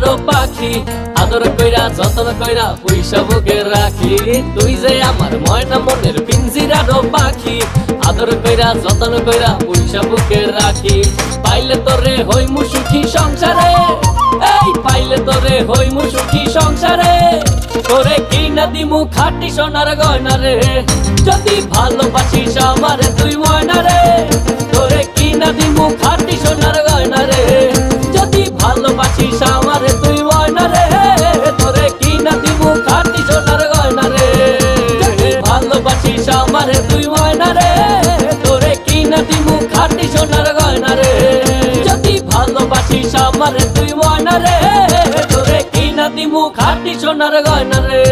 পিঞ্জিরারও পাখি, আদর কইরা যতন কইরা পয়সা বুকে রাখি। তুই যে আমার ময়না মনের পিঞ্জিরারও পাখি, আদর কইরা যতন কইরা পয়সা বুকে রাখি। পাইলে তোরে হইমু সুখী সংসারে, এই পাইলে তোরে হইমু সুখী সংসারে। তোরে কিনা দিমু খাঁটি সোনার গয়না রে, যদি ভালোবাসিস আমারে তুই ময়না রে। তোরে কিনা দিমু খাঁটি সোনার গয়না রে, যদি ভালোবাসিস আমারে তুই ময়না রে। তোরে কিনা দিমু খাঁটি সোনার গয়না রে, যদি ভালোবাসিস আমারে তুই ময়না রে। তোরে কিনা দিমু খাঁটি সোনার গয়না রে, যদি ভালোবাসিস আমারে তুই ময়না রে। তোরে কিনা দিমু খাঁটি সোনার গয়না রে।